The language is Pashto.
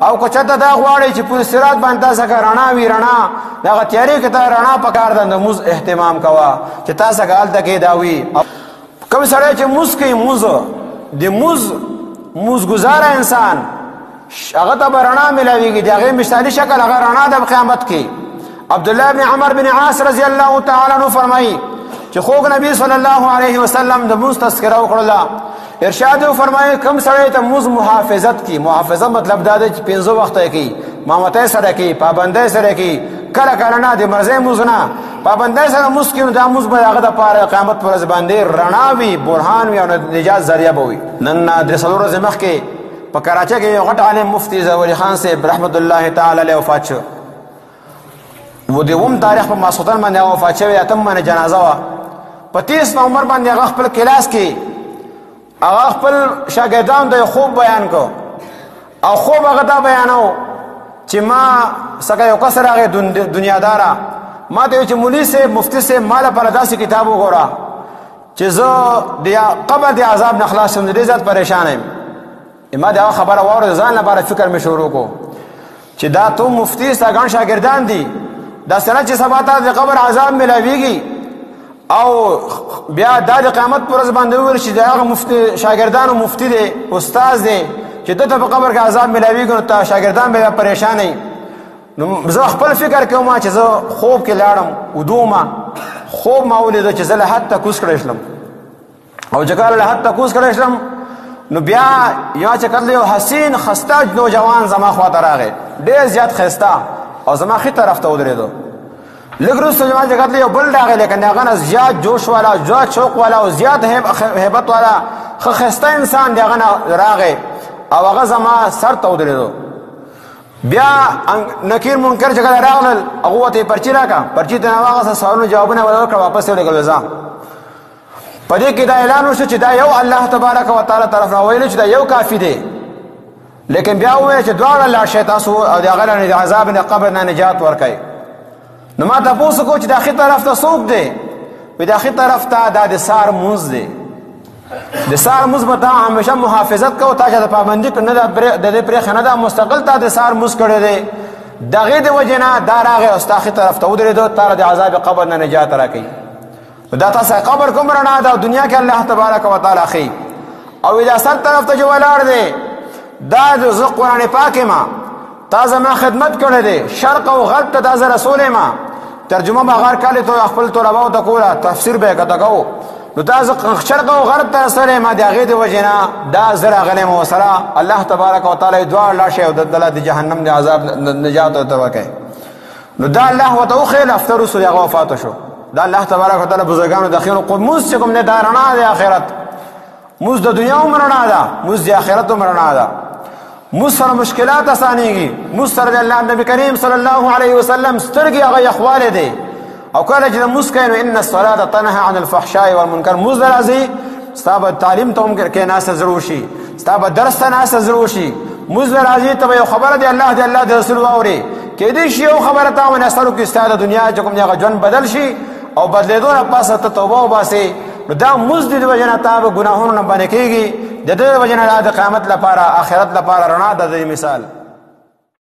او که چېرته دا غواړئ چې پل صراط باندې تاسو که رڼا وي رڼا دغه تیارې کې ته رڼا پکار ده د مونځ اهتمام کوه چې تاسو که هلته کې دا وي. کوم سړی چې مونځ کوي د مونځ ګزاره انسان هغه ته به رڼا میلاویږي د هغې مثالي شکل هغه رڼا ده په قیامت کې. عبدالله بن عمر بن عاص رضی الله تعالی عنه فرمایي چې خوږ نبی صلی الله علیه وسلم د مونځ تذکره وکړله. ارشاد یې فرمایي کوم سړی ته مونځ محافظت کوي، محافظت مطلب دا دی چې 5 وخته یې کوي، مامتۍ سره کوي، پابندۍ سره کوي، کله کله نه د مرضۍ مونځ نه پابندۍ سره مونځ کوي، نو دا مونځ به هغه دپاره قیامت په ورځ باندې رڼا وي، برهان وي او نجات ذریعه به وي. نن 3 ورځې مخکې په کراچۍ کې یو غټ عالم مفتی ظهور خان صاحب رحمت الله تعالی علیه وفات شو. و د اووم تاریخ په ماسخوتن باندې هغه وفات شوی، اتم باندې جنازه وه. په 30 نومبر باندې هغه خپل کلاس کې هغه خپل شاګردانو ته خوب بیان کو او خوب هغه دا بیانو چې ما څنګه یو کس راغی دنیاداره ما ته چې مولوي صاحب مفتی صاحب ما لپاره داسې کتاب وګوره چې زه د قبر د عذاب نه خلاص شم، ډېر زیات پریشان یم. ما د هغه خبره واورېده، ځان لپاره فکر مې شروع کو چې دا تو مفتی ستا ګڼ شاګردان دي، دا سره چې سبا ته د قبر عذاب میلاویږي او بیا دا د قیامت پر ورځ باندې وویل چې د هغه مفتی شاګردانو مفتی دی استاد دی چې دته په قبر کې عذاب میلاویږي نو تا شاګردان به پریشان وي. نو زه خپل فکر کوم چې زه خوب کې لاړم ودومه خوب ما ولیده چې زه له حد ته کوز کړی شلم او چې کله له حد ته کوز کړی شلم نو بیا یا چې کله یو حسین خسته نوجوان زما خواته راغی، ډېر زیات ښایسته او زما ښي طرف ته ودرېدو. لږ وروسته زما چې کله یو بل راغی لیکن هغه نه زیات جوش والا، زیات شوق والا او زیات هیبت والا ښه ښایسته انسان د هغه نه راغی او هغه زما سر ته ودرېدو. بیا نکیر منکر چې کله راغلل هغه ورته پرچي راکړه، پرچي ته واغسته، سوالونو جوابونه ورکړه، واپس یې ولېږلو. ځه په دې کې دا اعلان وشو چې دا یو الله تبارک وتعالی طرف نه ویلو چې دا یو کافي دی، لیکن بیا وویل چې دواړه لاړ شئ تاسو او د هغه نه د عذاب د قبر نه نجات ورکئ. نو ما تپوس وکړو چې د ښي طرف ته څوک دی؟ وایي د ښي طرف ته دا د سهار مونځ دی، د سهار مونځ به تا همیشه محافظت کوو، تا چې د پابندي نه د دې پرېښه نه ده، مستقل تا د سهار مونځ کړی دی، د هغې د وجې نه دا راغی او ستا ښي طرف ته ودرېدو، تا د عذاب قبر نه نجات راکوي. دا تاسو قبر کوم رڼا ده دنیا کې الله تبارک وتعالی ښیي. او دا سر طرف ته چې ولاړ دی دا زه قرآن پاک ما تا زما خدمت کړی دی، شرق او غرب ته دا زه رسول ما، ترجمه به هغه کالې ته خپل طلباو ته کوله، تفسیر به یې کته کوو. نو دا زه شرق او غرب ته رسولی ما، د هغې د وجې نه دا زه راغلی یم ورسره. الله تبارک وتعالی دواړه لاړ شئ او دله د جهنم د عذاب نجات ورته ورکوي. نو دا الله ورته وښیل، هفته وروسته د هغه وفات شو. دا الله تبارک وتعالی بزرګانو د خیرو مونځ چې کوم دی دا رڼا د آخرت، مونځ د دنیا هم رڼا ده، مونځ د آخرت هم رڼا ده. مونځ سره مشکلات اسانېږي، مونځ سره د الله نبي کریم صلی الله علیه وسلم سترګې هغه یخوالی دی. او کله چې د مونځ کوې نو ان الصلاة تنهی عن الفحشاء والمنکر، مونځ در راځي ستا به تعلیم ته هم کېناسته زړه وشي، ستا به درس ته ناسته زړه وشي، مونځ در راځي ته به یو خبره د الله د رسول واورې، کېدای شي یو خبره تا ونیستلو کې ستا د دنیا چې کوم دی هغه ژوند بدل شي او بدلېدو نه پاسه ته توبه وباسې. نو دا مونځ د وجې نه تا به ګناهونو نه بندې کېږي، د دې وجې نه د قیامت لپاره آخرت لپاره رڼا ده د مثال.